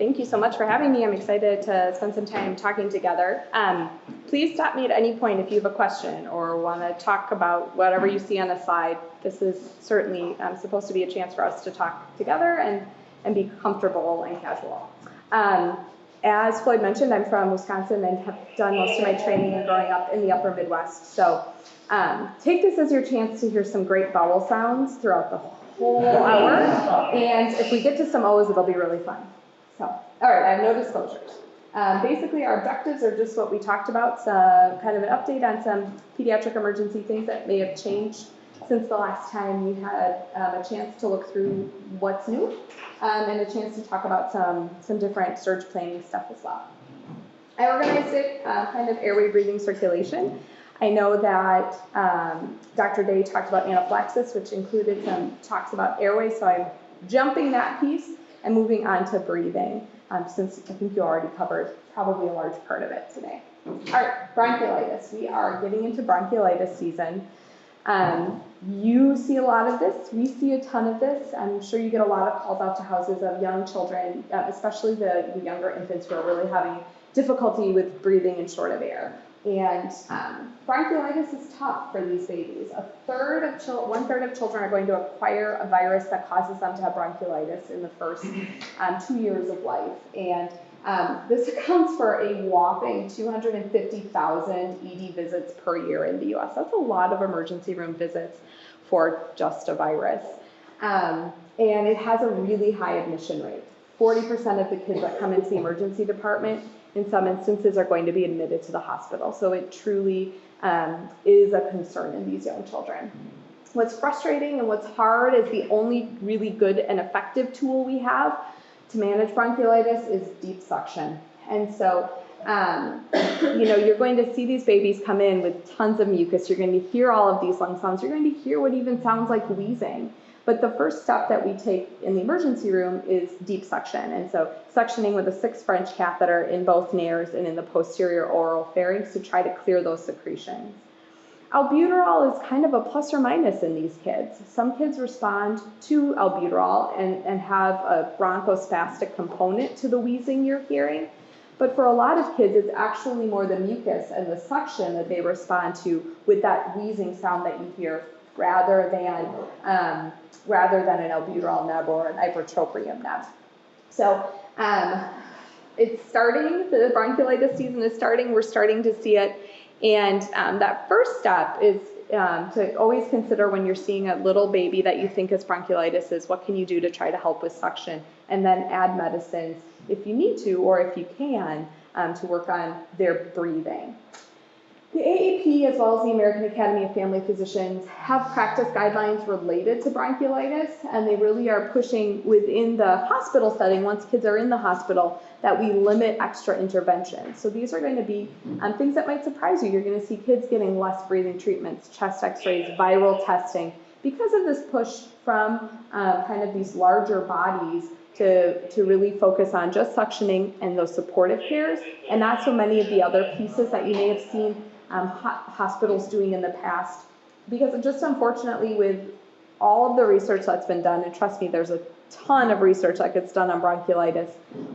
Thank you so much for having me. I'm excited to spend some time talking together. Please stop me at any point if you have a question or want to talk about whatever you see on the slide. This is certainly supposed to be a chance for us to talk together and be comfortable and casual. As Floyd mentioned, I'm from Wisconsin and have done most of my training and growing up in the upper Midwest. So take this as your chance to hear some great vowel sounds throughout the whole hour. And if we get to some O's, it'll be really fun. So, all right, I have no disclosures. Basically, our objectives are just what we talked about, so kind of an update on some pediatric emergency things that may have changed since the last time we had a chance to look through what's new, and a chance to talk about some different surge planning stuff as well. I organized it kind of airway, breathing, circulation. I know that Dr. Day talked about anaphylaxis, which included some talks about airway, so I'm jumping that piece and moving on to breathing, since I think you already covered probably a large part of it today. All right, bronchiolitis. We are getting into bronchiolitis season. You see a lot of this. We see a ton of this. I'm sure you get a lot of calls out to houses of young children, especially the younger infants who are really having difficulty with breathing and short of air. And bronchiolitis is tough for these babies. One-third of children are going to acquire a virus that causes them to have bronchiolitis in the first 2 years of life. And this accounts for a whopping 250,000 ED visits per year in the US. That's a lot of emergency room visits for just a virus. And it has a really high admission rate. 40% of the kids that come into the emergency department in some instances are going to be admitted to the hospital. So it truly is a concern in these young children. What's frustrating and what's hard is the only really good and effective tool we have to manage bronchiolitis is deep suction. And so, you're going to see these babies come in with tons of mucus. You're going to hear all of these lung sounds. You're going to hear what even sounds like wheezing. But the first step that we take in the emergency room is deep suction. And so suctioning with a 6 French catheter in both nares and in the posterior oral pharynx to try to clear those secretions. Albuterol is kind of a plus or minus in these kids. Some kids respond to albuterol and have a bronchospastic component to the wheezing you're hearing. But for a lot of kids, it's actually more the mucus and the suction that they respond to with that wheezing sound that you hear rather than an albuterol neb or an ipratropium neb. So it's starting, the bronchiolitis season is starting, we're starting to see it. And that first step is to always consider when you're seeing a little baby that you think is bronchiolitis is what can you do to try to help with suction, and then add medicines if you need to or if you can to work on their breathing. The AAP, as well as the American Academy of Family Physicians, have practice guidelines related to bronchiolitis, and they really are pushing within the hospital setting, once kids are in the hospital, that we limit extra interventions. So these are going to be things that might surprise you. You're going to see kids getting less breathing treatments, chest x-rays, viral testing, because of this push from kind of these larger bodies to really focus on just suctioning and those supportive cares, and not so many of the other pieces that you may have seen hospitals doing in the past, because just unfortunately with all of the research that's been done, and trust me, there's a ton of research that gets done on bronchiolitis,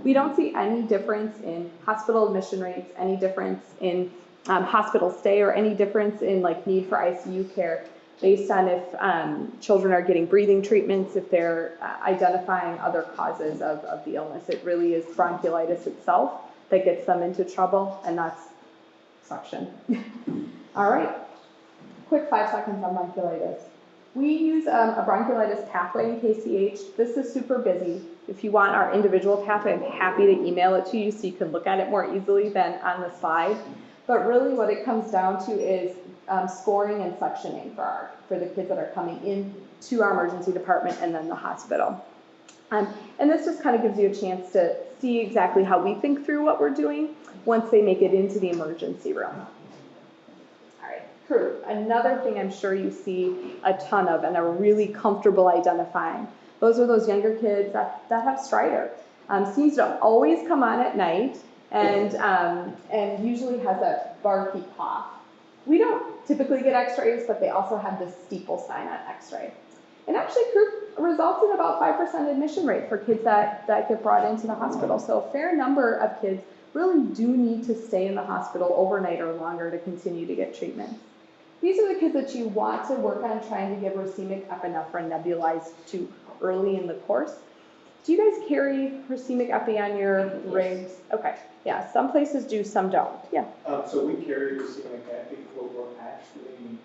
we don't see any difference in hospital admission rates, any difference in hospital stay, or any difference in need for ICU care based on if children are getting breathing treatments, if they're identifying other causes of the illness. It really is bronchiolitis itself that gets them into trouble, and that's suction. All right, quick 5 seconds on bronchiolitis. We use a bronchiolitis pathway in KCH. This is super busy. If you want our individual pathway, I'm happy to email it to you so you can look at it more easily than on the slide. But really what it comes down to is scoring and suctioning for the kids that are coming in to our emergency department and then the hospital. And this just kind of gives you a chance to see exactly how we think through what we're doing once they make it into the emergency room. All right, Croup. Another thing I'm sure you see a ton of and are really comfortable identifying. Those are those younger kids that have stridor. Seems to always come on at night and usually has that barky cough. We don't typically get x-rays, but they also have this steeple sign on x-ray. And actually, Croup results in about 5% admission rate for kids that get brought into the hospital. So a fair number of kids really do need to stay in the hospital overnight or longer to continue to get treatment. These are the kids that you want to work on trying to give racemic epinephrine nebulized to early in the course. Do you guys carry racemic epi on your rigs? Okay, yeah, some places do, some don't. Yeah. So we carry racemic epi, but we're actually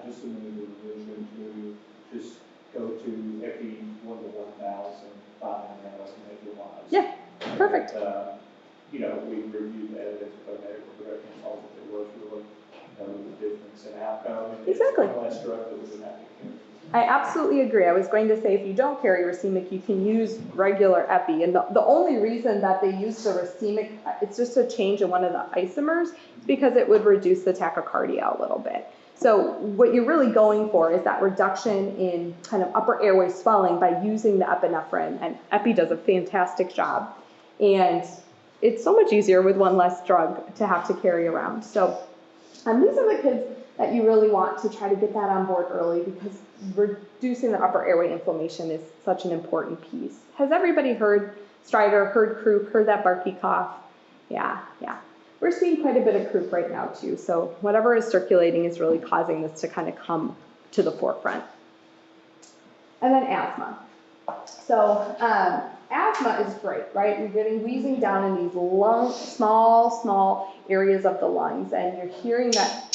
just in the revision to just go to epi 1 to 1,000, 5,000 nebulized. Yeah, perfect. And, you know, we reviewed the evidence with our medical director and saw that there was really no difference in outcome. And exactly. It's less drug that we would have to carry. I absolutely agree. I was going to say, if you don't carry racemic, you can use regular epi. And the only reason that they use the racemic, it's just a change in one of the isomers, because it would reduce the tachycardia a little bit. So what you're really going for is that reduction in kind of upper airway swelling by using the epinephrine. And epi does a fantastic job. And it's so much easier with one less drug to have to carry around. So these are the kids that you really want to try to get that on board early, because reducing the upper airway inflammation is such an important piece. Has everybody heard Stryder, heard Croup, heard that barky cough? Yeah. We're seeing quite a bit of Croup right now too, so whatever is circulating is really causing this to kind of come to the forefront. And then asthma. So asthma is great, right? You're getting wheezing down in these small areas of the lungs, and you're hearing that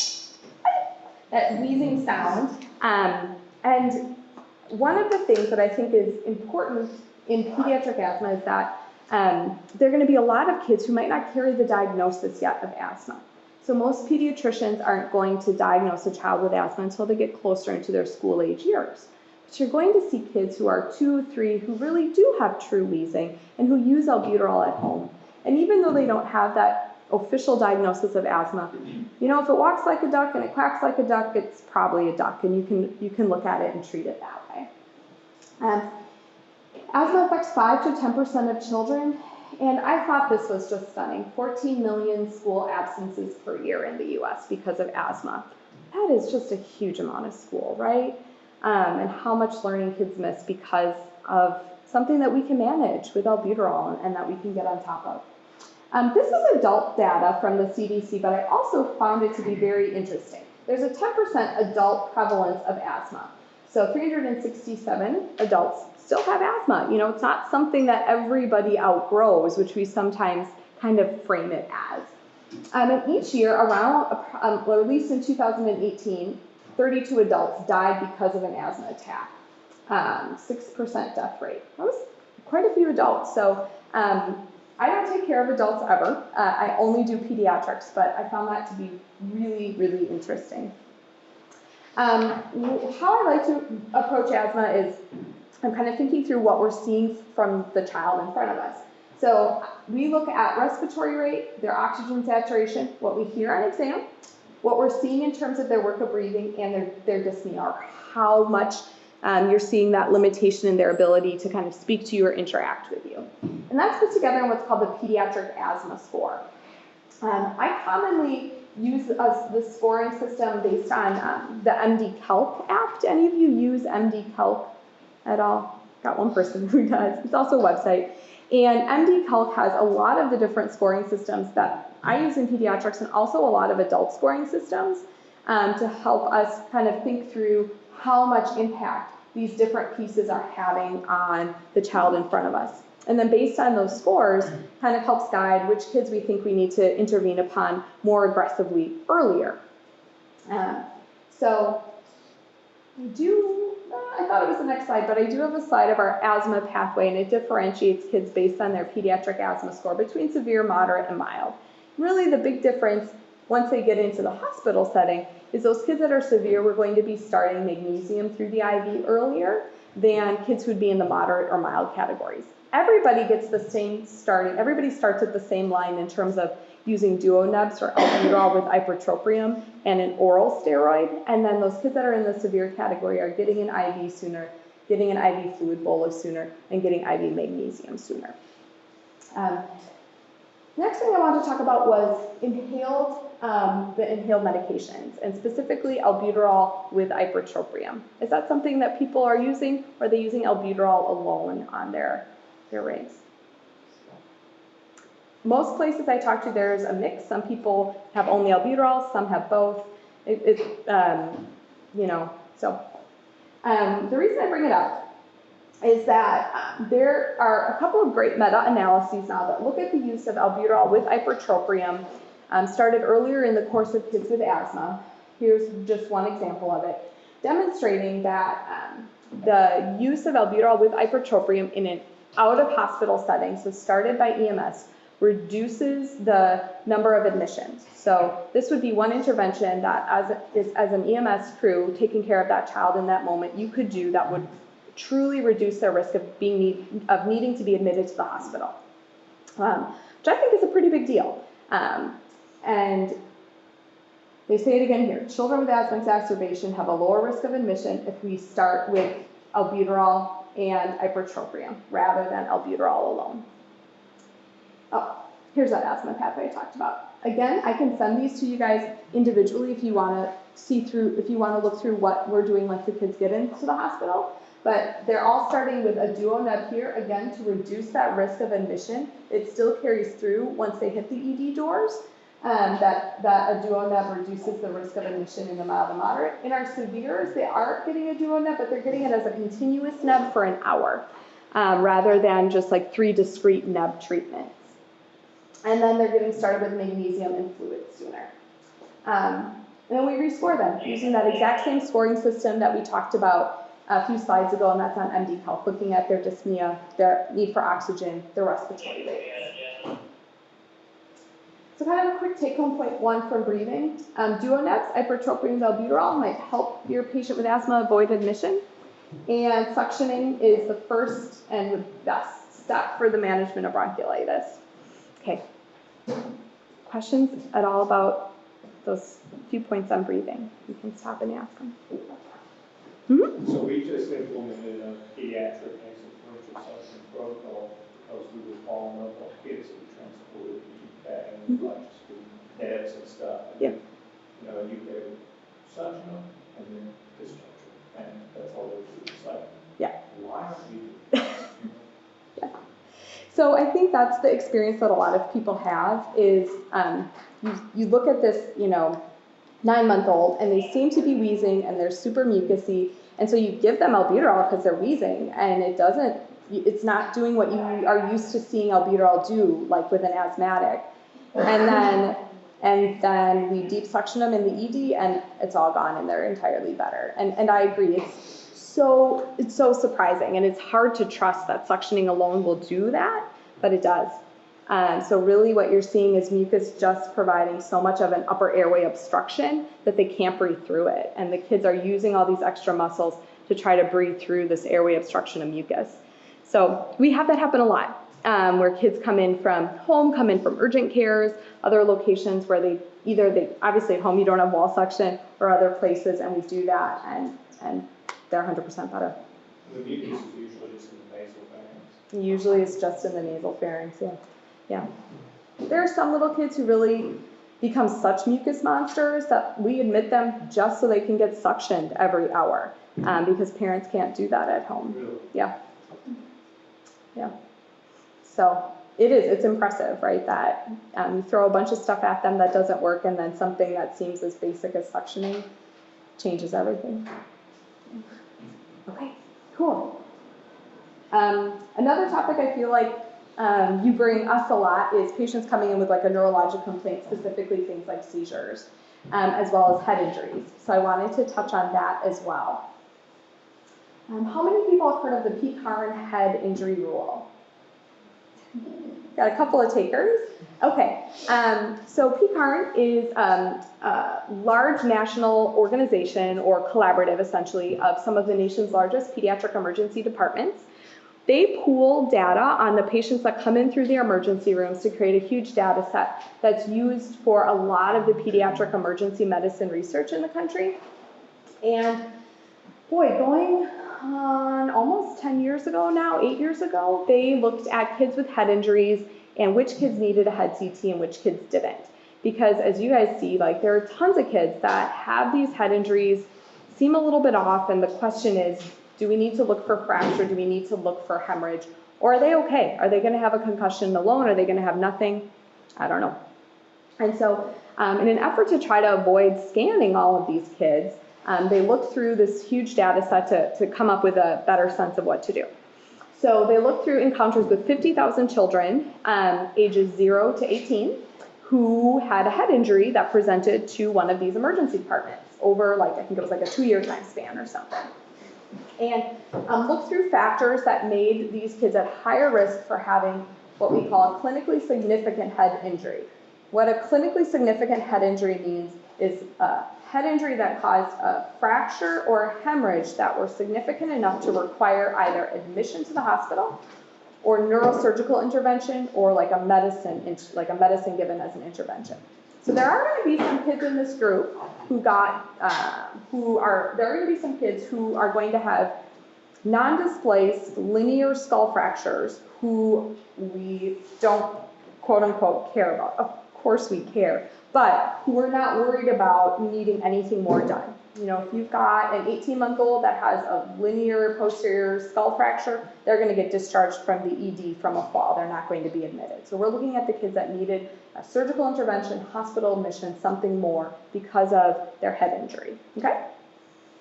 wheezing sound. And one of the things that I think is important in pediatric asthma is that there are going to be a lot of kids who might not carry the diagnosis yet of asthma. So most pediatricians aren't going to diagnose a child with asthma until they get closer into their school age years. But you're going to see kids who are 2, 3, who really do have true wheezing and who use albuterol at home. And even though they don't have that official diagnosis of asthma, you know, if it walks like a duck and it quacks like a duck, it's probably a duck, and you can look at it and treat it that way. Asthma affects 5 to 10% of children, and I thought this was just stunning. 14 million school absences per year in the US because of asthma. That is just a huge amount of school, right? And how much learning kids miss because of something that we can manage with albuterol and that we can get on top of. This is adult data from the CDC, but I also found it to be very interesting. There's a 10% adult prevalence of asthma. So 367 adults still have asthma. You know, it's not something that everybody outgrows, which we sometimes kind of frame it as. And each year, around, or at least in 2018, 32 adults died because of an asthma attack. 6% death rate. That was quite a few adults. So I don't take care of adults ever. I only do pediatrics, but I found that to be really, really interesting. How I like to approach asthma is I'm kind of thinking through what we're seeing from the child in front of us. So we look at respiratory rate, their oxygen saturation, what we hear on exam, what we're seeing in terms of their work of breathing, and their dyspnea, or how much you're seeing that limitation in their ability to kind of speak to you or interact with you. And that's put together in what's called the Pediatric Asthma Score. I commonly use this scoring system based on the MD Calc app. Do any of you use MD Calc at all? Got one person who does. It's also a website. And MD Calc has a lot of the different scoring systems that I use in pediatrics, and also a lot of adult scoring systems to help us kind of think through how much impact these different pieces are having on the child in front of us. And then based on those scores, kind of helps guide which kids we think we need to intervene upon more aggressively earlier. So I thought it was the next slide, but I do have a slide of our asthma pathway, and it differentiates kids based on their pediatric asthma score between severe, moderate, and mild. Really, the big difference once they get into the hospital setting is those kids that are severe, we're going to be starting magnesium through the IV earlier than kids who'd be in the moderate or mild categories. Everybody gets the same starting, everybody starts at the same line in terms of using duonebs or albuterol with ipratropium and an oral steroid, and then those kids that are in the severe category are getting an IV sooner, getting an IV fluid bolus sooner, and getting IV magnesium sooner. Next thing I wanted to talk about was inhaled the inhaled medications, and specifically albuterol with ipratropium. Is that something that people are using, or are they using albuterol alone on their rigs? Most places I talk to, there's a mix. Some people have only albuterol, some have both. The reason I bring it up is that there are a couple of great meta-analyses now that look at the use of albuterol with ipratropium, started earlier in the course of kids with asthma. Here's just one example of it, demonstrating that the use of albuterol with ipratropium in an out-of-hospital setting, so started by EMS, reduces the number of admissions. So this would be one intervention that as an EMS crew taking care of that child in that moment, you could do that would truly reduce their risk of needing to be admitted to the hospital, which I think is a pretty big deal. And they say it again here, children with asthma exacerbation have a lower risk of admission if we start with albuterol and ipratropium rather than albuterol alone. Oh, here's that asthma pathway I talked about. Again, I can send these to you guys individually if you want to look through what we're doing once the kids get into the hospital. But they're all starting with a duo neb here, again, to reduce that risk of admission. It still carries through once they hit the ED doors, that a duo neb reduces the risk of admission in the mild and moderate. In our severes, they aren't getting a duo neb, but they're getting it as a continuous neb for an hour, rather than just like 3 discrete neb treatments. And then they're getting started with magnesium and fluids sooner. And then we rescore them using that exact same scoring system that we talked about a few slides ago, and that's on MD Health, looking at their dyspnea, their need for oxygen, their respiratory rates. So kind of a quick take-home point 1 from breathing. Duo nebs, ipratropium and albuterol might help your patient with asthma avoid admission. And suctioning is the first and the best step for the management of bronchiolitis. Okay, questions at all about those few points on breathing? You can stop and ask them. Mm-hmm. So we just implemented a pediatric nasal suction protocol because we were following up on kids that were transported to UK and like deaths and stuff. And, yeah. You could suction them and then discharge them, and that's all they do. It's like, yeah. Why aren't you? Yeah. So I think that's the experience that a lot of people have is you look at this, 9-month-old, and they seem to be wheezing and they're super mucousy, and so you give them albuterol because they're wheezing, and it's not doing what you are used to seeing albuterol do, like with an asthmatic, and then we deep suction them in the ED, and it's all gone, and they're entirely better. And I agree, it's so surprising, and it's hard to trust that suctioning alone will do that, but it does. So really what you're seeing is mucus just providing so much of an upper airway obstruction that they can't breathe through it. And the kids are using all these extra muscles to try to breathe through this airway obstruction of mucus. So we have that happen a lot, where kids come in from home, come in from urgent cares, other locations where they obviously at home you don't have wall suction, or other places, and we do that, and they're 100% better. The mucus is usually just in the nasal pharynx. Usually it's just in the nasal pharynx, yeah. Yeah. There are some little kids who really become such mucus monsters that we admit them just so they can get suctioned every hour, because parents can't do that at home. Really? Yeah. Yeah. So it's impressive, right, that you throw a bunch of stuff at them that doesn't work, and then something that seems as basic as suctioning changes everything. Okay, cool. Another topic I feel like you bring us a lot is patients coming in with like a neurologic complaint, specifically things like seizures, as well as head injuries. So I wanted to touch on that as well. How many people have heard of the P-Carn head injury rule? Got a couple of takers. Okay, so P-Carn is a large national organization, or collaborative essentially, of some of the nation's largest pediatric emergency departments. They pool data on the patients that come in through the emergency rooms to create a huge data set that's used for a lot of the pediatric emergency medicine research in the country. And boy, going on almost 10 years ago now, 8 years ago, they looked at kids with head injuries and which kids needed a head CT and which kids didn't. because as you guys see, like there are tons of kids that have these head injuries, seem a little bit off, and the question is, do we need to look for fracture? Do we need to look for hemorrhage? Or are they okay? Are they going to have a concussion alone? Are they going to have nothing? I don't know. And so in an effort to try to avoid scanning all of these kids, they looked through this huge data set to come up with a better sense of what to do. So they looked through encounters with 50,000 children ages 0 to 18 who had a head injury that presented to one of these emergency departments over like, I think it was like a 2-year time span or something. And looked through factors that made these kids at higher risk for having what we call a clinically significant head injury. What a clinically significant head injury means is a head injury that caused a fracture or a hemorrhage that were significant enough to require either admission to the hospital or neurosurgical intervention or like a medicine given as an intervention. So there are going to be some kids in this group who are going to have non-displaced linear skull fractures who we don't quote unquote care about. Of course we care, but who we're not worried about needing anything more done. You know, if you've got an 18-month-old that has a linear posterior skull fracture, they're going to get discharged from the ED from a fall. They're not going to be admitted. So we're looking at the kids that needed a surgical intervention, hospital admission, something more because of their head injury. Okay?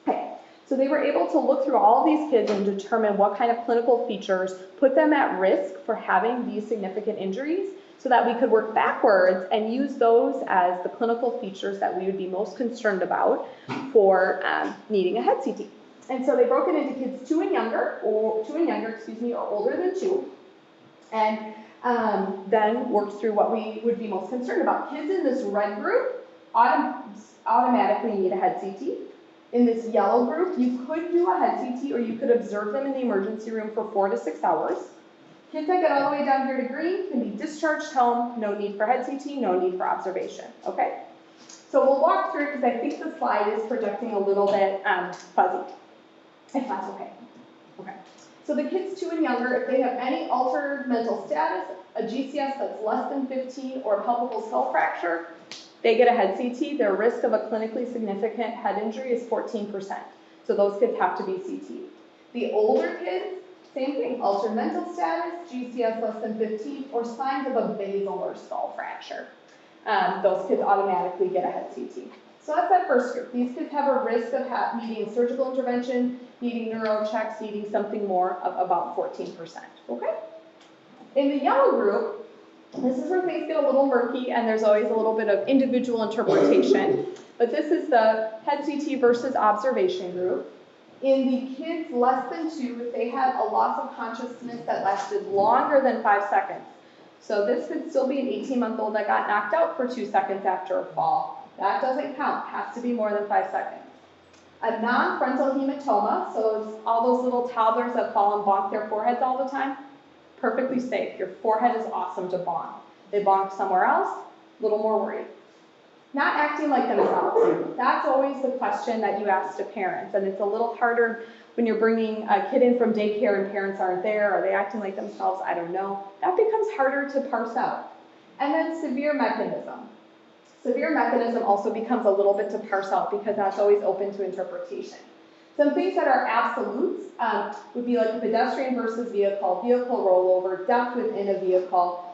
Okay. So they were able to look through all of these kids and determine what kind of clinical features put them at risk for having these significant injuries, so that we could work backwards and use those as the clinical features that we would be most concerned about for needing a head CT. And so they broke it into kids 2 and younger, or older than 2, and then worked through what we would be most concerned about. Kids in this red group automatically need a head CT. In this yellow group, you could do a head CT, or you could observe them in the emergency room for 4 to 6 hours. Kids that get all the way down here to green can be discharged home, no need for head CT, no need for observation, okay? So we'll walk through, because I think the slide is projecting a little bit fuzzy, if that's okay. Okay. So the kids 2 and younger, if they have any altered mental status, a GCS that's less than 15, or a palpable skull fracture, they get a head CT. Their risk of a clinically significant head injury is 14%. So those kids have to be CT. The older kids, same thing, altered mental status, GCS less than 15, or signs of a basilar skull fracture. Those kids automatically get a head CT. So that's that first group. These kids have a risk of needing surgical intervention, needing neuro checks, needing something more of about 14%. Okay? In the yellow group, this is where things get a little murky and there's always a little bit of individual interpretation. But this is the head CT versus observation group. In the kids less than 2, if they had a loss of consciousness that lasted longer than 5 seconds. So this could still be an 18-month-old that got knocked out for 2 seconds after a fall. That doesn't count, has to be more than 5 seconds. A non-frontal hematoma, so it's all those little toddlers that fall and bonk their foreheads all the time, perfectly safe. Your forehead is awesome to bonk. They bonk somewhere else, a little more worried. Not acting like themselves. That's always the question that you ask to parents, and it's a little harder when you're bringing a kid in from daycare and parents aren't there. Are they acting like themselves? I don't know. That becomes harder to parse out. And then severe mechanism. Severe mechanism also becomes a little bit to parse out because that's always open to interpretation. Some things that are absolutes would be like a pedestrian versus vehicle rollover, depth within a vehicle,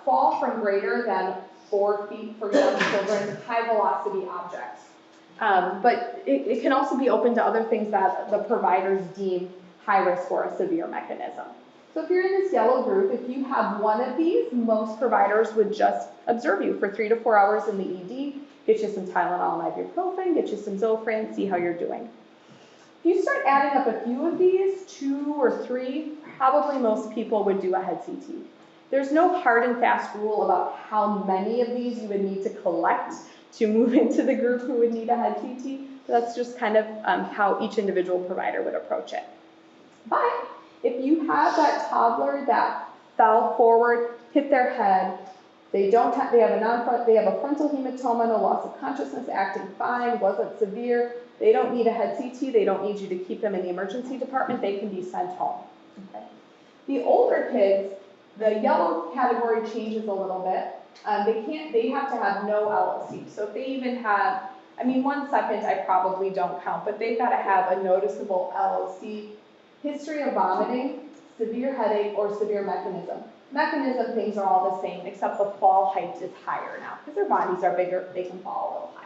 fall from greater than 4 feet for young children, high velocity objects. But it can also be open to other things that the providers deem high risk for a severe mechanism. So if you're in this yellow group, if you have one of these, most providers would just observe you for 3 to 4 hours in the ED, get you some Tylenol and ibuprofen, get you some Zofran, see how you're doing. If you start adding up a few of these, 2 or 3, probably most people would do a head CT. There's no hard and fast rule about how many of these you would need to collect to move into the group who would need a head CT. That's just kind of how each individual provider would approach it. But if you have that toddler that fell forward, hit their head, they have a frontal hematoma, no loss of consciousness, acting fine, wasn't severe, they don't need a head CT, they don't need you to keep them in the emergency department, they can be sent home. Okay. The older kids, the yellow category changes a little bit. They have to have no LOC. So if they even have, I mean, 1 second I probably don't count, but they've got to have a noticeable LOC, history of vomiting, severe headache, or severe mechanism. Mechanism things are all the same, except the fall height is higher now. Because their bodies are bigger, they can fall a little higher.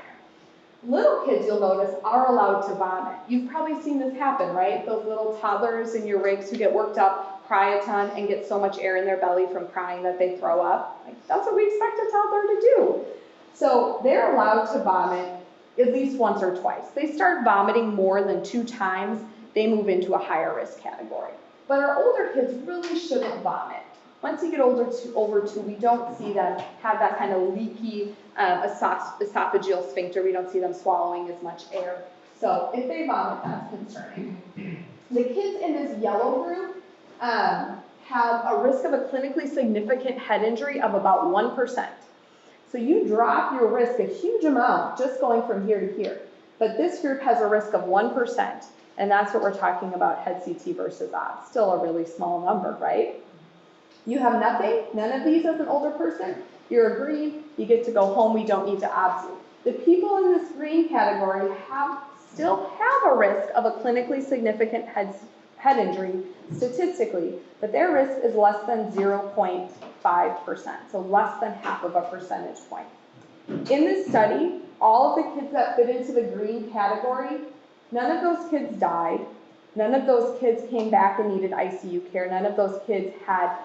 Little kids, you'll notice, are allowed to vomit. You've probably seen this happen, right? Those little toddlers in your rigs who get worked up, cry a ton, and get so much air in their belly from crying that they throw up. Like, that's what we expect a toddler to do. So they're allowed to vomit at least once or twice. They start vomiting more than 2 times, they move into a higher risk category. But our older kids really shouldn't vomit. Once you get over 2, we don't see them have that kind of leaky esophageal sphincter. We don't see them swallowing as much air. So if they vomit, that's concerning. The kids in this yellow group have a risk of a clinically significant head injury of about 1%. So you drop your risk a huge amount just going from here to here. But this group has a risk of 1%, and that's what we're talking about, head CT versus OBS. Still a really small number, right? You have nothing, none of these as an older person, you're a green, you get to go home, we don't need to OBS you. The people in this green category still have a risk of a clinically significant head injury statistically, but their risk is less than 0.5%, so less than half of a percentage point. In this study, all of the kids that fit into the green category, none of those kids died, none of those kids came back and needed ICU care, none of those kids had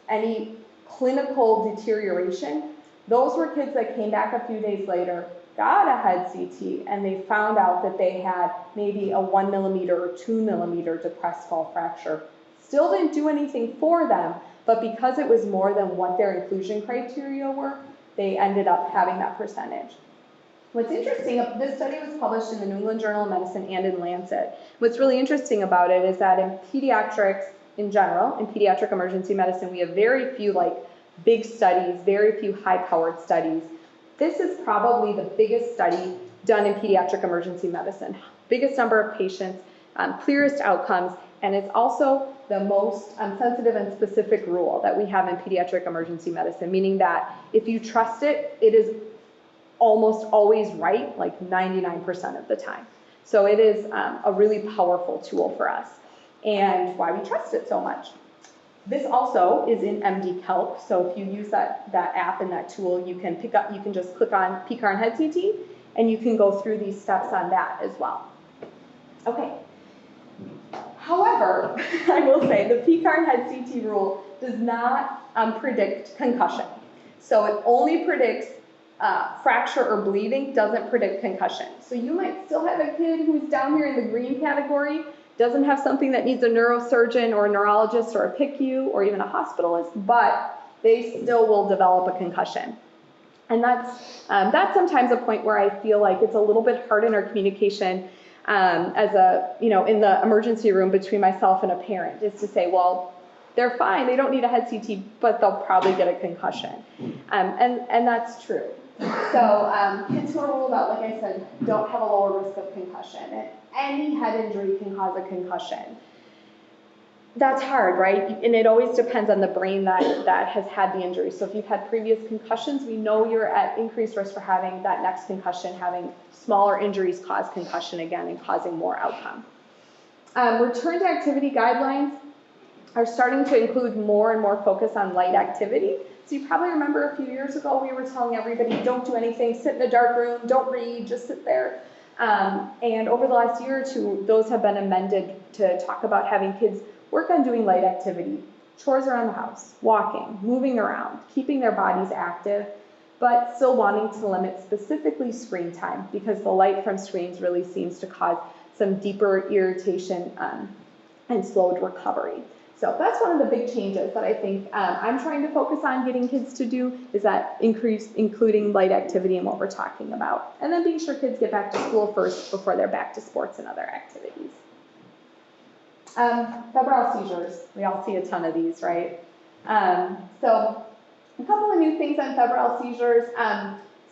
any clinical deterioration. Those were kids that came back a few days later, got a head CT, and they found out that they had maybe a 1 millimeter or 2 millimeter depressed skull fracture. Still didn't do anything for them, but because it was more than what their inclusion criteria were, they ended up having that percentage. What's interesting, this study was published in the New England Journal of Medicine and in Lancet. What's really interesting about it is that in pediatrics in general, in pediatric emergency medicine, we have very few big studies, very few high-powered studies. This is probably the biggest study done in pediatric emergency medicine. Biggest number of patients, clearest outcomes, and it's also the most sensitive and specific rule that we have in pediatric emergency medicine, meaning that if you trust it, it is almost always right, like 99% of the time. So it is a really powerful tool for us, and why we trust it so much. This also is in MD Calc, so if you use that app and that tool, you can just click on PCAR and head CT, and you can go through these steps on that as well. Okay. However, I will say the PCAR and head CT rule does not predict concussion. So it only predicts fracture or bleeding, doesn't predict concussion. So you might still have a kid who's down here in the green category, doesn't have something that needs a neurosurgeon or a neurologist or a PICU or even a hospitalist, but they still will develop a concussion. And that's sometimes a point where I feel like it's a little bit hard in our communication in the emergency room between myself and a parent, is to say, well, they're fine, they don't need a head CT, but they'll probably get a concussion. And that's true. So kids who are ruled out, like I said, don't have a lower risk of concussion. And any head injury can cause a concussion. That's hard, right? And it always depends on the brain that has had the injury. So if you've had previous concussions, we know you're at increased risk for having that next concussion, having smaller injuries cause concussion again and causing more outcome. Return to activity guidelines are starting to include more and more focus on light activity. So you probably remember a few years ago we were telling everybody, don't do anything, sit in a dark room, don't read, just sit there. And over the last year or two, those have been amended to talk about having kids work on doing light activity, chores around the house, walking, moving around, keeping their bodies active, but still wanting to limit specifically screen time because the light from screens really seems to cause some deeper irritation and slowed recovery. So that's one of the big changes that I think I'm trying to focus on getting kids to do, is that including light activity in what we're talking about. And then being sure kids get back to school first before they're back to sports and other activities. Febrile seizures, we all see a ton of these, right? So a couple of new things on febrile seizures.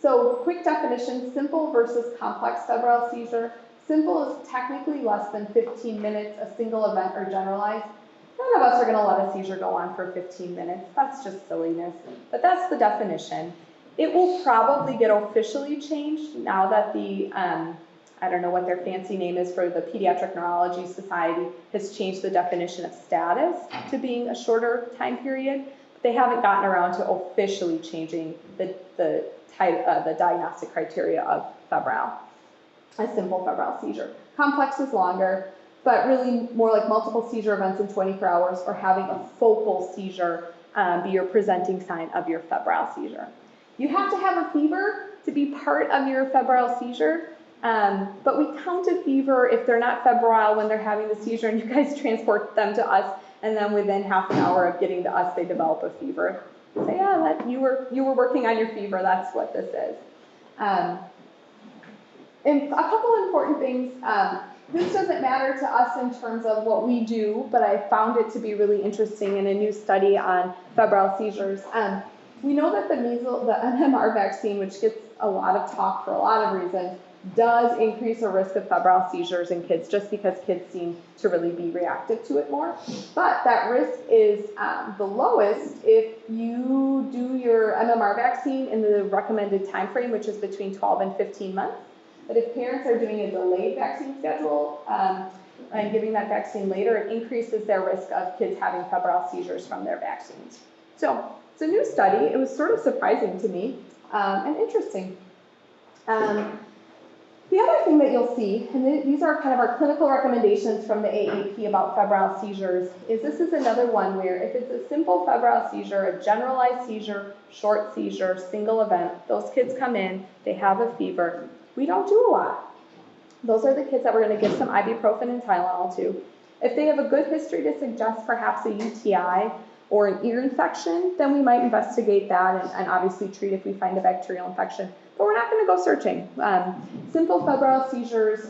So quick definition, simple versus complex febrile seizure. Simple is technically less than 15 minutes, a single event or generalized. None of us are going to let a seizure go on for 15 minutes. That's just silliness. But that's the definition. It will probably get officially changed now that the, I don't know what their fancy name is for the Pediatric Neurology Society, has changed the definition of status to being a shorter time period. But they haven't gotten around to officially changing the diagnostic criteria of febrile, a simple febrile seizure. Complex is longer, but really more like multiple seizure events in 24 hours or having a focal seizure be your presenting sign of your febrile seizure. You have to have a fever to be part of your febrile seizure, but we count a fever if they're not febrile when they're having the seizure and you guys transport them to us, and then within half an hour of getting to us, they develop a fever. Say, yeah, you were working on your fever, that's what this is. And a couple important things. This doesn't matter to us in terms of what we do, but I found it to be really interesting in a new study on febrile seizures. We know that the MMR vaccine, which gets a lot of talk for a lot of reasons, does increase the risk of febrile seizures in kids just because kids seem to really be reactive to it more. But that risk is the lowest if you do your MMR vaccine in the recommended time frame, which is between 12 and 15 months. But if parents are doing a delayed vaccine schedule and giving that vaccine later, it increases their risk of kids having febrile seizures from their vaccines. So it's a new study. It was sort of surprising to me and interesting. The other thing that you'll see, and these are kind of our clinical recommendations from the AAP about febrile seizures, is this is another one where if it's a simple febrile seizure, a generalized seizure, short seizure, single event, those kids come in, they have a fever. We don't do a lot. Those are the kids that we're going to give some ibuprofen and Tylenol to. If they have a good history to suggest perhaps a UTI or an ear infection, then we might investigate that and obviously treat if we find a bacterial infection. But we're not going to go searching. Simple febrile seizures,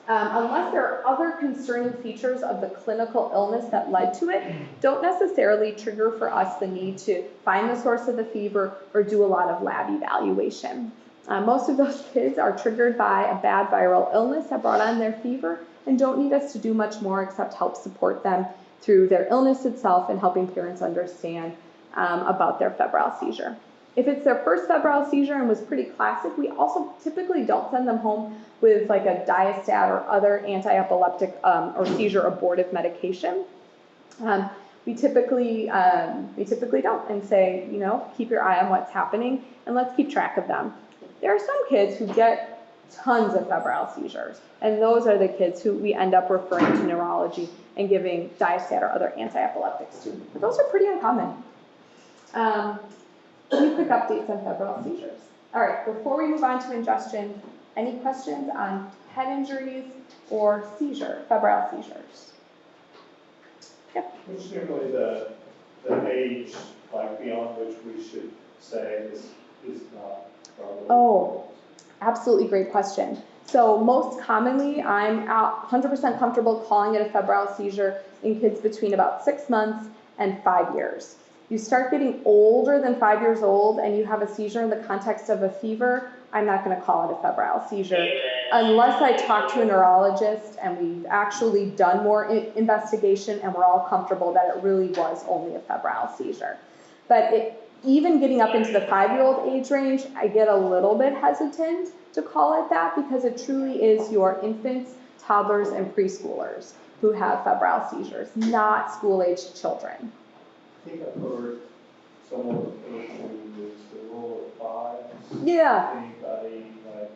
unless there are other concerning features of the clinical illness that led to it, don't necessarily trigger for us the need to find the source of the fever or do a lot of lab evaluation. Most of those kids are triggered by a bad viral illness that brought on their fever and don't need us to do much more except help support them through their illness itself and helping parents understand about their febrile seizure. If it's their first febrile seizure and was pretty classic, we also typically don't send them home with like a diastat or other anti-epileptic or seizure abortive medication. We typically don't and say, you know, keep your eye on what's happening and let's keep track of them. There are some kids who get tons of febrile seizures, and those are the kids who we end up referring to neurology and giving diastat or other anti-epileptics to. But those are pretty uncommon. Few quick updates on febrile seizures. All right, before we move on to ingestion, any questions on head injuries or febrile seizures? Yep. What's generally the age, like beyond which we should say is not probably? Oh, absolutely great question. So most commonly, I'm 100% comfortable calling it a febrile seizure in kids between about 6 months and 5 years. You start getting older than 5 years old and you have a seizure in the context of a fever, I'm not going to call it a febrile seizure unless I talk to a neurologist and we've actually done more investigation and we're all comfortable that it really was only a febrile seizure. But even getting up into the 5-year-old age range, I get a little bit hesitant to call it that because it truly is your infants, toddlers, and preschoolers who have febrile seizures, not school-aged children. I think I've heard someone refer to as the rule of 5. Yeah. Anybody like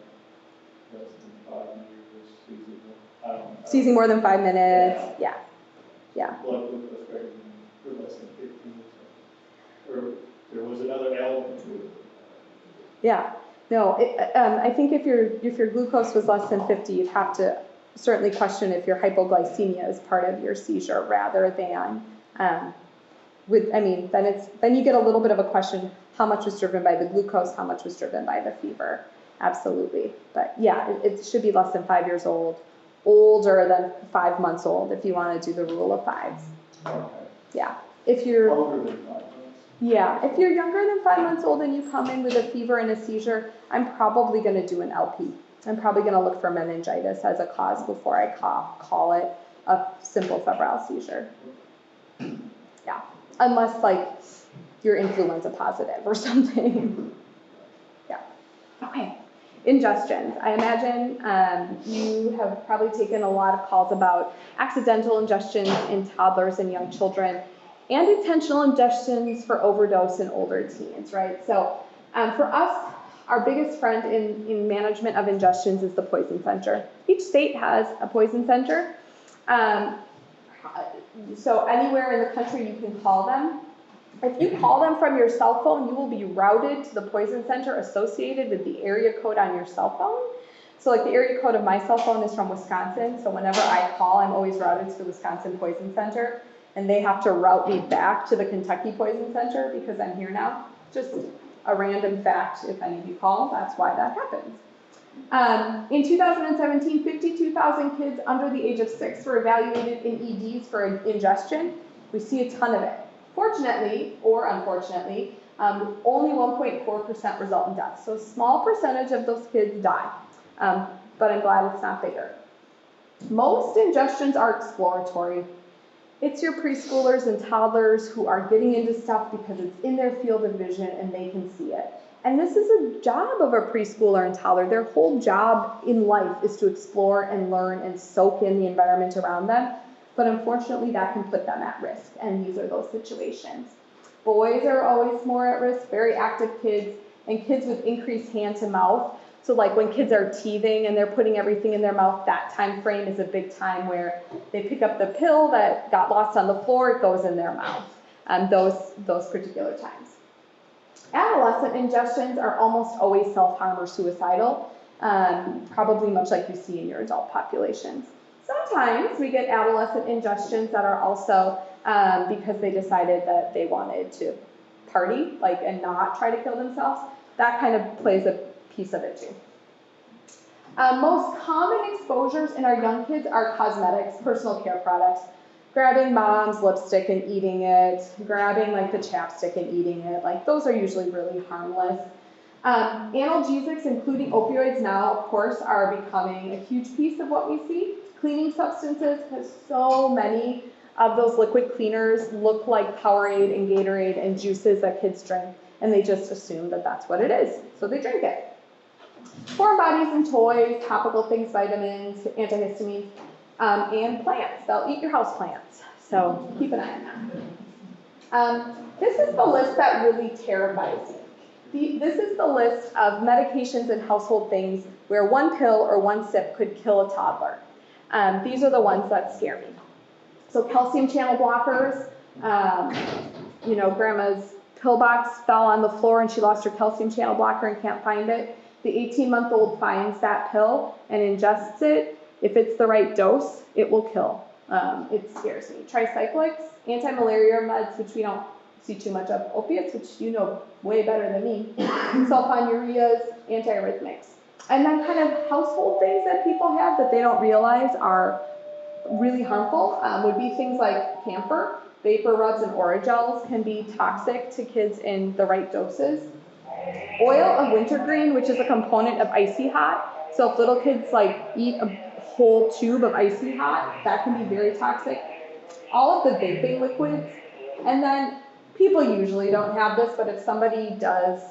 less than 5 years seizing, I don't know. Seizing more than 5 minutes. Yeah. Blood glucose greater than or less than 15 or there was another element to it. Yeah. No, I think if your glucose was less than 50, you'd have to certainly question if your hypoglycemia is part of your seizure rather than then you get a little bit of a question, how much was driven by the glucose, how much was driven by the fever. Absolutely. But yeah, it should be less than 5 years old, older than 5 months old if you want to do the rule of 5s. Okay. Yeah. If you're older than 5 months. Yeah, if you're younger than 5 months old and you come in with a fever and a seizure, I'm probably going to do an LP. I'm probably going to look for meningitis as a cause before I call it a simple febrile seizure. Yeah, unless like you're influenza positive or something. Yeah, okay. Ingestions. I imagine you have probably taken a lot of calls about accidental ingestions in toddlers and young children and intentional ingestions for overdose in older teens, right? So for us, our biggest friend in management of ingestions is the poison center. Each state has a poison center. So anywhere in the country you can call them. If you call them from your cell phone, you will be routed to the poison center associated with the area code on your cell phone. So like the area code of my cell phone is from Wisconsin, so whenever I call, I'm always routed to the Wisconsin Poison Center, and they have to route me back to the Kentucky Poison Center because I'm here now. Just a random fact, if any of you call, that's why that happens. In 2017, 52,000 kids under the age of 6 were evaluated in EDs for ingestion. We see a ton of it. Fortunately, or unfortunately, only 1.4% result in death. So a small percentage of those kids die, but I'm glad it's not bigger. Most ingestions are exploratory. It's your preschoolers and toddlers who are getting into stuff because it's in their field of vision and they can see it. And this is a job of a preschooler and toddler. Their whole job in life is to explore and learn and soak in the environment around them. But unfortunately, that can put them at risk, and these are those situations. Boys are always more at risk, very active kids, and kids with increased hand to mouth. So like when kids are teething and they're putting everything in their mouth, that time frame is a big time where they pick up the pill that got lost on the floor, it goes in their mouth, those particular times. Adolescent ingestions are almost always self-harm or suicidal, probably much like you see in your adult populations. Sometimes we get adolescent ingestions that are also because they decided that they wanted to party, and not try to kill themselves. That kind of plays a piece of it too. Most common exposures in our young kids are cosmetics, personal care products, grabbing mom's lipstick and eating it, grabbing the chapstick and eating it. Those are usually really harmless. Analgesics, including opioids now, of course, are becoming a huge piece of what we see. Cleaning substances, because so many of those liquid cleaners look like Powerade and Gatorade and juices that kids drink, and they just assume that that's what it is, so they drink it. Foreign bodies and toys, topical things, vitamins, antihistamines, and plants. They'll eat your house plants, so keep an eye on that. This is the list that really terrifies me. This is the list of medications and household things where one pill or one sip could kill a toddler. These are the ones that scare me. So calcium channel blockers, grandma's pill box fell on the floor and she lost her calcium channel blocker and can't find it. The 18-month-old finds that pill and ingests it. If it's the right dose, it will kill. It scares me. Tricyclics, anti-malaria meds, which we don't see too much of. Opiates, which you know way better than me. Sulfonylureas, antiarrhythmics. And then kind of household things that people have that they don't realize are really harmful would be things like camphor. Vapor rubs and oragels can be toxic to kids in the right doses. Oil of wintergreen, which is a component of Icy Hot. So if little kids eat a whole tube of Icy Hot, that can be very toxic. All of the vaping liquids. And then people usually don't have this, but if somebody does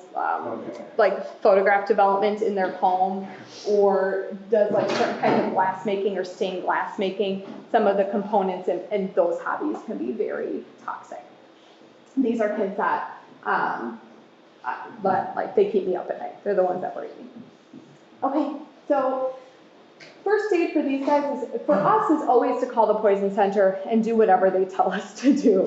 photograph development in their home or does certain kinds of glass making or stained glass making, some of the components in those hobbies can be very toxic. These are kids that, they keep me up at night. They're the ones that worry me. Okay, so first aid for these guys for us is always to call the poison center and do whatever they tell us to do.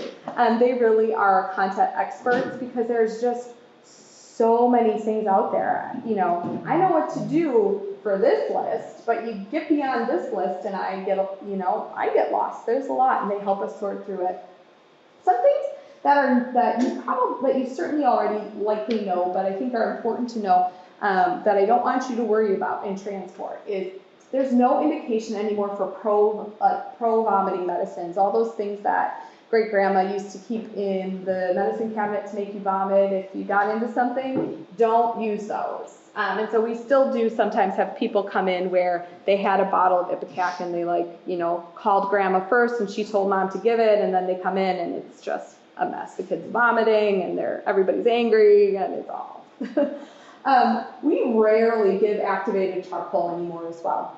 They really are content experts because there's just so many things out there. I know what to do for this list, but you get beyond this list and I get lost. There's a lot, and they help us sort through it. Some things that you certainly already likely know, but I think are important to know that I don't want you to worry about in transport is there's no indication anymore for pro-vomiting medicines, all those things that great-grandma used to keep in the medicine cabinet to make you vomit. If you got into something, don't use those. And so we still do sometimes have people come in where they had a bottle of Ipecac and they called grandma first and she told mom to give it, and then they come in and it's just a mess. The kid's vomiting and everybody's angry and it's all. We rarely give activated charcoal anymore as well.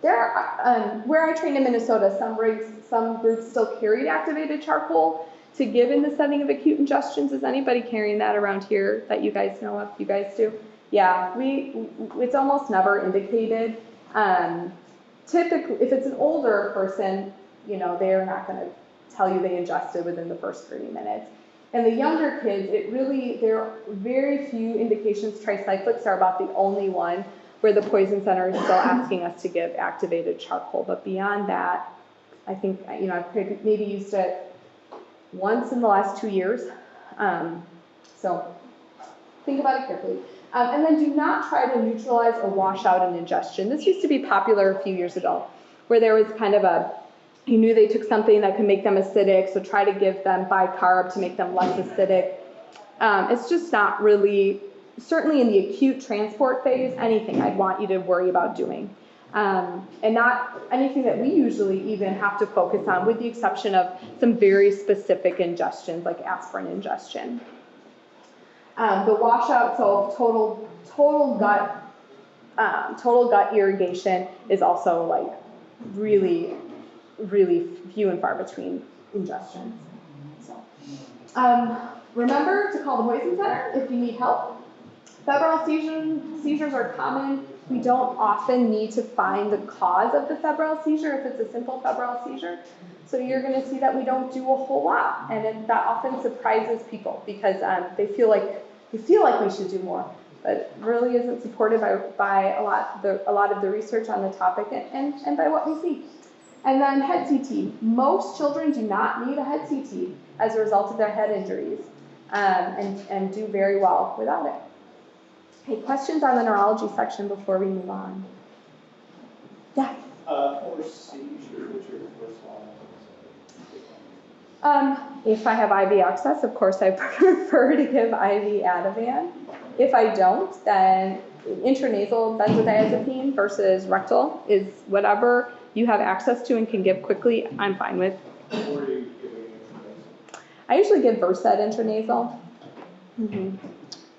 Where I trained in Minnesota, some groups still carried activated charcoal to give in the setting of acute ingestions. Is anybody carrying that around here that you guys know of? You guys do? Yeah, it's almost never indicated. Typically, if it's an older person, they're not going to tell you they ingested within the first 30 minutes. And the younger kids, there are very few indications. Tricyclics are about the only one where the poison center is still asking us to give activated charcoal. But beyond that, I think, I've maybe used it once in the last 2 years. So think about it carefully. And then do not try to neutralize or wash out an ingestion. This used to be popular a few years ago, where there was kind of you knew they took something that could make them acidic, so try to give them bicarb to make them less acidic. It's just not really, certainly in the acute transport phase, anything I'd want you to worry about doing. And not anything that we usually even have to focus on, with the exception of some very specific ingestions, like aspirin ingestion. The washout, so total gut irrigation is also like really, really few and far between ingestions. So, remember to call the poison center if you need help. Febrile seizures are common. We don't often need to find the cause of the febrile seizure if it's a simple febrile seizure. So you're going to see that we don't do a whole lot, and that often surprises people because they feel like we should do more, but it really isn't supported by a lot of the research on the topic and by what we see. And then head CT. Most children do not need a head CT as a result of their head injuries, and do very well without it. Okay, questions on the neurology section before we move on? Yeah. For seizure, what's your first line? If I have IV access, of course I prefer to give IV Ativan. If I don't, then intranasal benzodiazepine versus rectal is whatever you have access to and can give quickly, I'm fine with. What are you giving intranasal? I usually give Versed intranasal.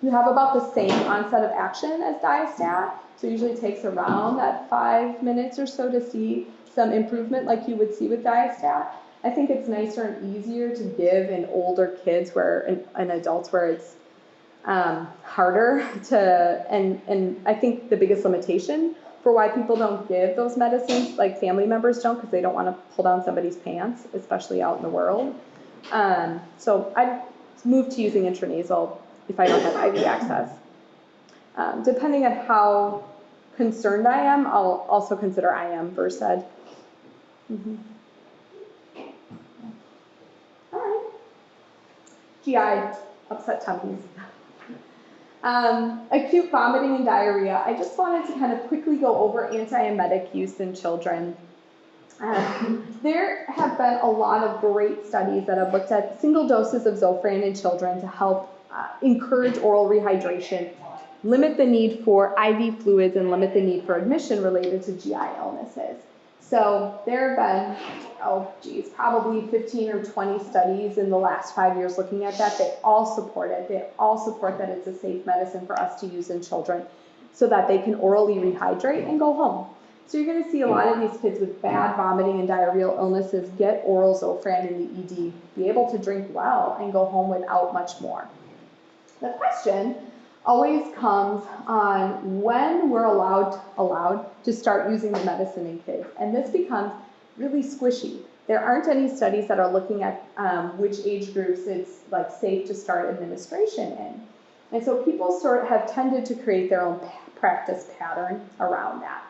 You have about the same onset of action as Diastat, so it usually takes around that 5 minutes or so to see some improvement like you would see with Diastat. I think it's nicer and easier to give in older kids and adults where it's harder to, and I think the biggest limitation for why people don't give those medicines, like family members don't, because they don't want to pull down somebody's pants, especially out in the world. So I've moved to using intranasal if I don't have IV access. Depending on how concerned I am, I'll also consider IM Versed. All right. GI, upset tummies. Acute vomiting and diarrhea. I just wanted to kind of quickly go over antiemetic use in children. There have been a lot of great studies that have looked at single doses of Zofran in children to help encourage oral rehydration, limit the need for IV fluids, and limit the need for admission related to GI illnesses. So there have been, probably 15 or 20 studies in the last 5 years looking at that. They all support it. They all support that it's a safe medicine for us to use in children so that they can orally rehydrate and go home. So you're going to see a lot of these kids with bad vomiting and diarrheal illnesses get oral Zofran in the ED, be able to drink well, and go home without much more. The question always comes on when we're allowed to start using the medicine in kids. And this becomes really squishy. There aren't any studies that are looking at which age groups it's like safe to start administration in. And so people sort of have tended to create their own practice pattern around that.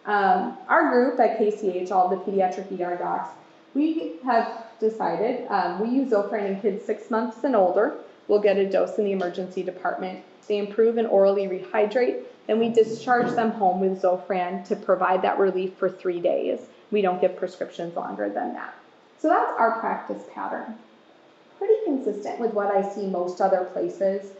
Our group at KCH, all the pediatric ER docs, we have decided we use Zofran in kids 6 months and older. We'll get a dose in the emergency department. They improve and orally rehydrate. Then we discharge them home with Zofran to provide that relief for 3 days. We don't give prescriptions longer than that. So that's our practice pattern. Pretty consistent with what I see most other places.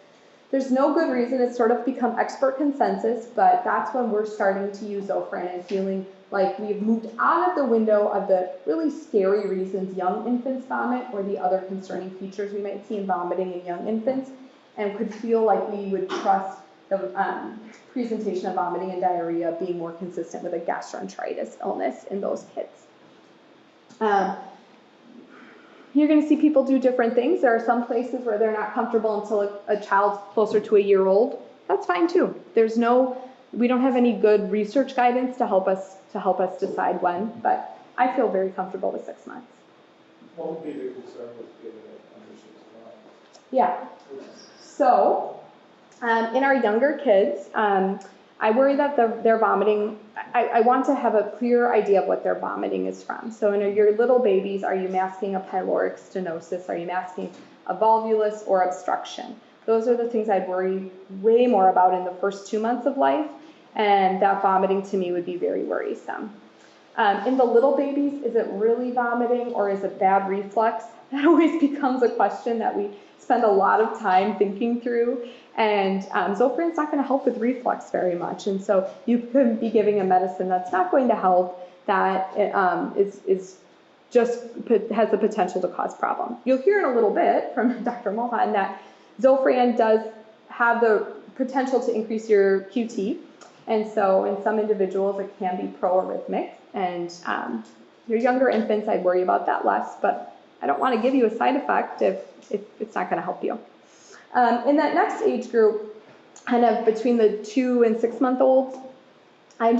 There's no good reason. It's sort of become expert consensus, but that's when we're starting to use Zofran and feeling like we've moved out of the window of the really scary reasons young infants vomit or the other concerning features we might see in vomiting in young infants, and could feel like we would trust the presentation of vomiting and diarrhea being more consistent with a gastroenteritis illness in those kids. You're going to see people do different things. There are some places where they're not comfortable until a child's closer to a year old. That's fine too. We don't have any good research guidance to help us decide when, but I feel very comfortable with 6 months. What would be the concern with giving it under 6 months? Yeah. So, in our younger kids, I worry that their vomiting, I want to have a clear idea of what their vomiting is from. So in your little babies, are you masking a pyloric stenosis? Are you masking a volvulus or obstruction? Those are the things I'd worry way more about in the first 2 months of life, and that vomiting to me would be very worrisome. In the little babies, is it really vomiting or is it bad reflux? That always becomes a question that we spend a lot of time thinking through, and Zofran's not going to help with reflux very much, and so you could be giving a medicine that's not going to help, that is just has the potential to cause problem. You'll hear in a little bit from Dr. Mohan that Zofran does have the potential to increase your QT, and so in some individuals it can be pro-arrhythmic, and your younger infants I'd worry about that less, but I don't want to give you a side effect if it's not going to help you. In that next age group, kind of between the 2 and 6 month olds, I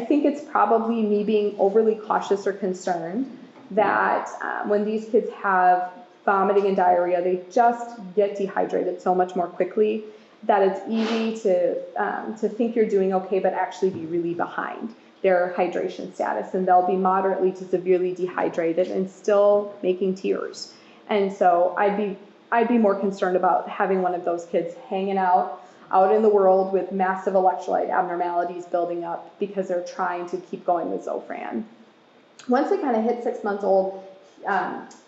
think it's probably me being overly cautious or concerned that when these kids have vomiting and diarrhea, they just get dehydrated so much more quickly that it's easy to think you're doing okay, but actually be really behind their hydration status, and they'll be moderately to severely dehydrated and still making tears. And so I'd be more concerned about having one of those kids hanging out in the world with massive electrolyte abnormalities building up because they're trying to keep going with Zofran. Once they kind of hit 6 months old,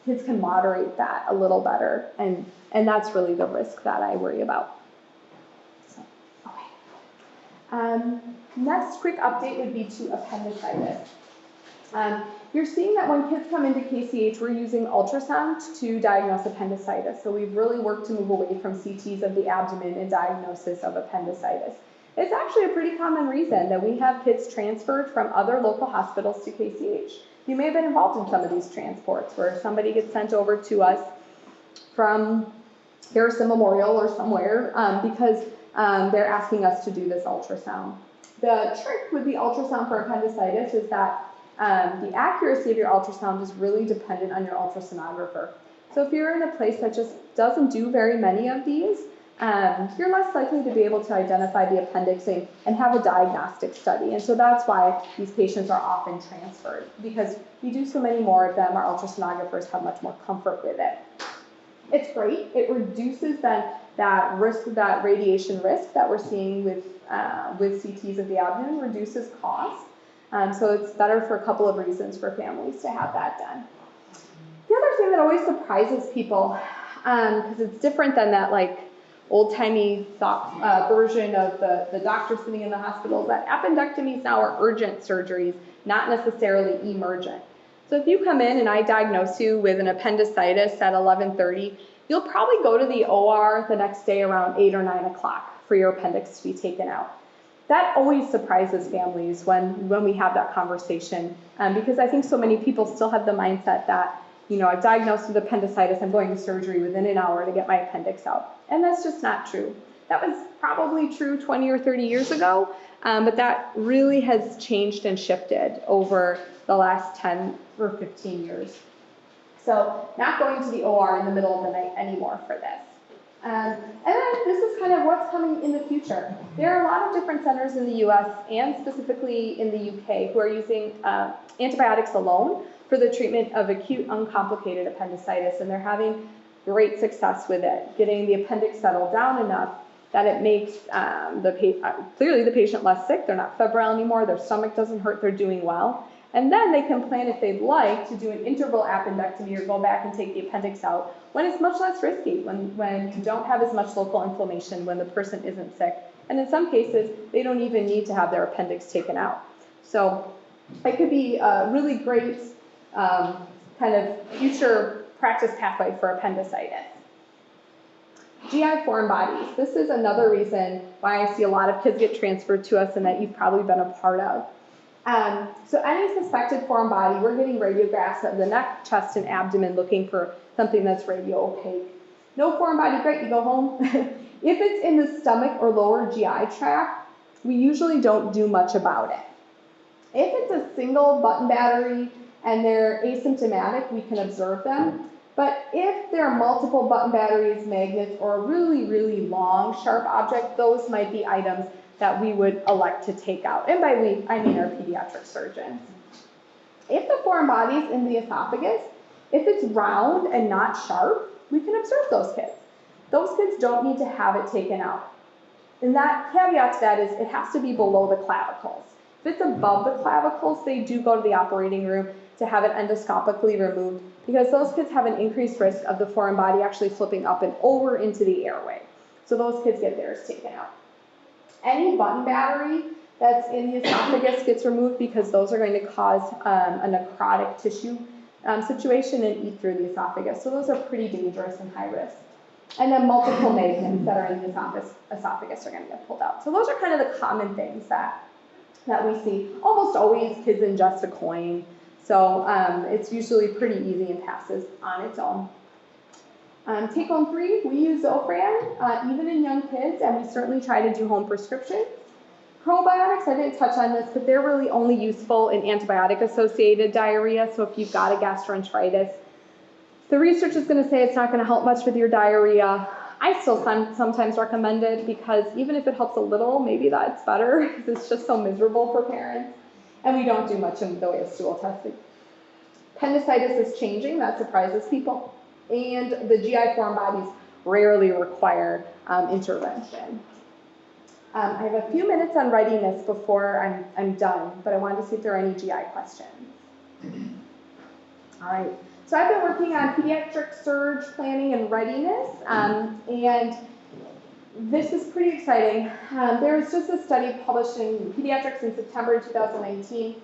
kids can moderate that a little better, and that's really the risk that I worry about. So, okay. Next quick update would be to appendicitis. You're seeing that when kids come into KCH, we're using ultrasound to diagnose appendicitis. So we've really worked to move away from CTs of the abdomen and diagnosis of appendicitis. It's actually a pretty common reason that we have kids transferred from other local hospitals to KCH. You may have been involved in some of these transports where somebody gets sent over to us from Harrison Memorial or somewhere because they're asking us to do this ultrasound. The trick with the ultrasound for appendicitis is that the accuracy of your ultrasound is really dependent on your ultrasonographer. So if you're in a place that just doesn't do very many of these, you're less likely to be able to identify the appendix and have a diagnostic study. And so that's why these patients are often transferred, because we do so many more of them, our ultrasonographers have much more comfort with it. It's great. It reduces that risk, that radiation risk that we're seeing with CTs of the abdomen, reduces cost. So it's better for a couple of reasons for families to have that done. The other thing that always surprises people, because it's different than that like old-timey version of the doctor sitting in the hospital, that appendectomies now are urgent surgeries, not necessarily emergent. So if you come in and I diagnose you with an appendicitis at 11:30, you'll probably go to the OR the next day around 8 or 9 o'clock for your appendix to be taken out. That always surprises families when we have that conversation, because I think so many people still have the mindset that, you know, I'm diagnosed with appendicitis, I'm going to surgery within an hour to get my appendix out. And that's just not true. That was probably true 20 or 30 years ago, but that really has changed and shifted over the last 10 or 15 years. So not going to the OR in the middle of the night anymore for this. And then this is kind of what's coming in the future. There are a lot of different centers in the US and specifically in the UK who are using antibiotics alone for the treatment of acute uncomplicated appendicitis, and they're having great success with it, getting the appendix settled down enough that it makes clearly the patient less sick, they're not febrile anymore, their stomach doesn't hurt, they're doing well, And then they can plan, if they'd like, to do an interval appendectomy or go back and take the appendix out when it's much less risky, when you don't have as much local inflammation, when the person isn't sick. And in some cases, they don't even need to have their appendix taken out. So it could be a really great kind of future practice pathway for appendicitis. GI foreign bodies. This is another reason why I see a lot of kids get transferred to us and that you've probably been a part of. So any suspected foreign body, we're getting radiographs of the neck, chest, and abdomen looking for something that's radio-opaque. No foreign body, great, you go home. If it's in the stomach or lower GI tract, we usually don't do much about it. If it's a single button battery and they're asymptomatic, we can observe them. But if there are multiple button batteries, magnets, or a really, really long, sharp object, those might be items that we would elect to take out. And by we, I mean our pediatric surgeons. If the foreign body is in the esophagus, if it's round and not sharp, we can observe those kids. Those kids don't need to have it taken out. And that caveat to that is it has to be below the clavicles. If it's above the clavicles, they do go to the operating room to have it endoscopically removed because those kids have an increased risk of the foreign body actually flipping up and over into the airway. So those kids get theirs taken out. Any button battery that's in the esophagus gets removed because those are going to cause a necrotic tissue situation and eat through the esophagus. So those are pretty dangerous and high risk. And then multiple magnets that are in the esophagus are going to get pulled out. So those are kind of the common things that we see. Almost always kids ingest a coin. So it's usually pretty easy and passes on its own. Take home 3, we use Zofran, even in young kids, and we certainly try to do home prescriptions. Probiotics, I didn't touch on this, but they're really only useful in antibiotic-associated diarrhea, so if you've got a gastroenteritis, the research is going to say it's not going to help much with your diarrhea. I still sometimes recommend it because even if it helps a little, maybe that's better because it's just so miserable for parents, and we don't do much in the way of stool testing. Appendicitis is changing, that surprises people. And the GI foreign bodies rarely require intervention. I have a few minutes on readiness before I'm done, but I wanted to see if there are any GI questions. All right, so I've been working on pediatric surge planning and readiness, and this is pretty exciting. There was just a study published in Pediatrics in September 2019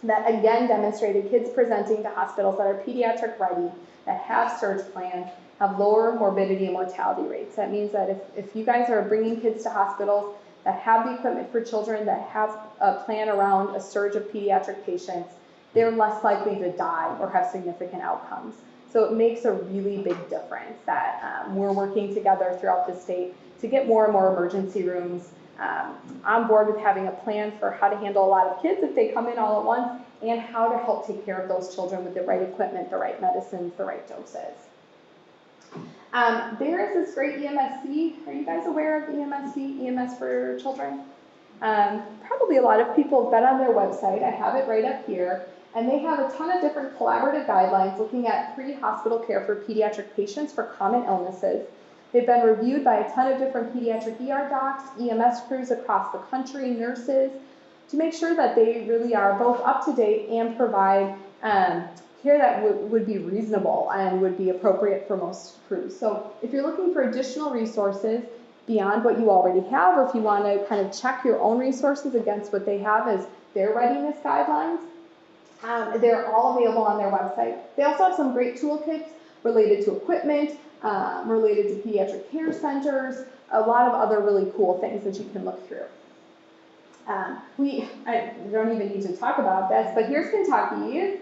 that again demonstrated kids presenting to hospitals that are pediatric ready, that have surge plans, have lower morbidity and mortality rates. That means that if you guys are bringing kids to hospitals that have the equipment for children, that have a plan around a surge of pediatric patients, they're less likely to die or have significant outcomes. So it makes a really big difference that we're working together throughout the state to get more and more emergency rooms on board with having a plan for how to handle a lot of kids if they come in all at once, and how to help take care of those children with the right equipment, the right medicines, the right doses. There is this great EMSC. Are you guys aware of EMSC, EMS for Children? Probably a lot of people have been on their website. I have it right up here. And they have a ton of different collaborative guidelines looking at pre-hospital care for pediatric patients for common illnesses. They've been reviewed by a ton of different pediatric ER docs, EMS crews across the country, nurses, to make sure that they really are both up to date and provide care that would be reasonable and would be appropriate for most crews. So if you're looking for additional resources beyond what you already have, or if you want to kind of check your own resources against what they have as their readiness guidelines, they're all available on their website. They also have some great toolkits related to equipment, related to pediatric care centers, a lot of other really cool things that you can look through. I don't even need to talk about this, but here's Kentucky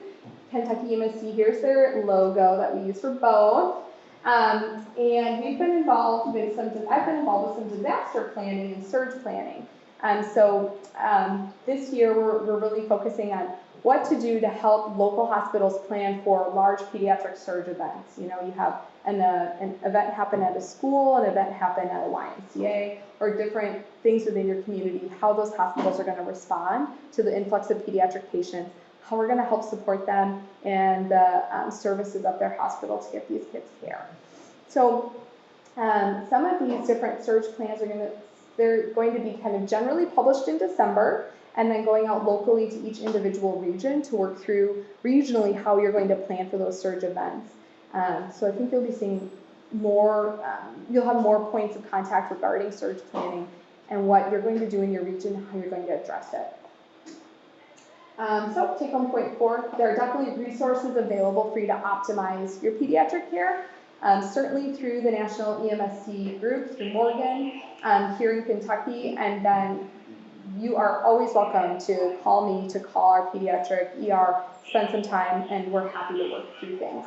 EMSC. Here's their logo that we use for both. And we've been involved with I've been involved with some disaster planning and surge planning. So this year we're really focusing on what to do to help local hospitals plan for large pediatric surge events. You know, you have an event happen at a school, an event happen at a YMCA, or different things within your community, how those hospitals are going to respond to the influx of pediatric patients, how we're going to help support them and the services of their hospital to get these kids care. So some of these different surge plans they're going to be kind of generally published in December, and then going out locally to each individual region to work through regionally how you're going to plan for those surge events. So I think you'll be seeing more, you'll have more points of contact regarding surge planning and what you're going to do in your region, how you're going to address it. So take home point 4, there are definitely resources available for you to optimize your pediatric care, certainly through the National EMSC group, through Morgan, here in Kentucky, and then you are always welcome to call me, to call our pediatric ER, spend some time, and we're happy to work through things.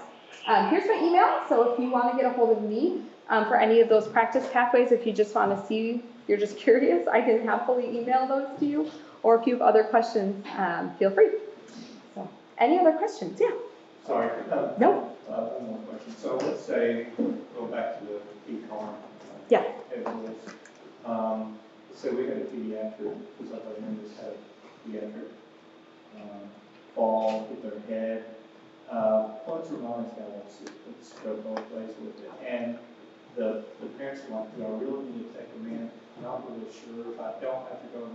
Here's my email, so if you want to get a hold of me for any of those practice pathways, if you just want to see, you're just curious, I can happily email those to you, or if you have other questions, feel free. So, any other questions? Yeah? Sorry. No. One more question. So let's say, go back to the PCARM. Yeah. So we had a pediatric, because I remember this had a pediatric fall, hit their head. What's Ramona's got let's go both ways with it. And the parents are like, do I really need to take them in? Not really sure. If I don't have to go to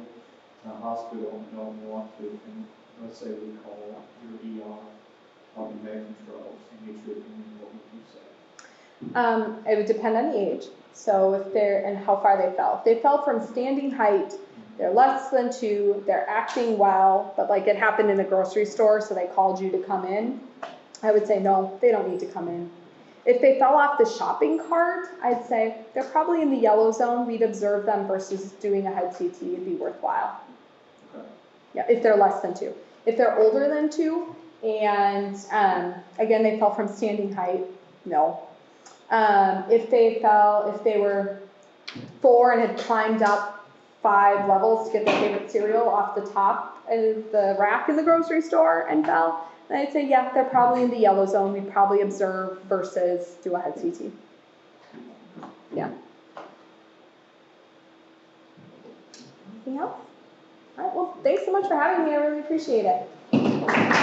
the hospital and don't want to, and let's say we call your ER, I'll be making controls and get your opinion, what would you say? It would depend on the age. So if they're, and how far they fell. If they fell from standing height, they're less than 2, they're acting well, but like it happened in the grocery store, so they called you to come in, I would say no, they don't need to come in. If they fell off the shopping cart, I'd say they're probably in the yellow zone. We'd observe them versus doing a head CT would be worthwhile. Okay. Yeah, if they're less than 2. If they're older than 2, and again, they fell from standing height, no. If they were 4 and had climbed up 5 levels to get their favorite cereal off the top of the rack in the grocery store and fell, then I'd say, yeah, they're probably in the yellow zone. We'd probably observe versus do a head CT. Yeah. Anything else? All right, well, thanks so much for having me. I really appreciate it.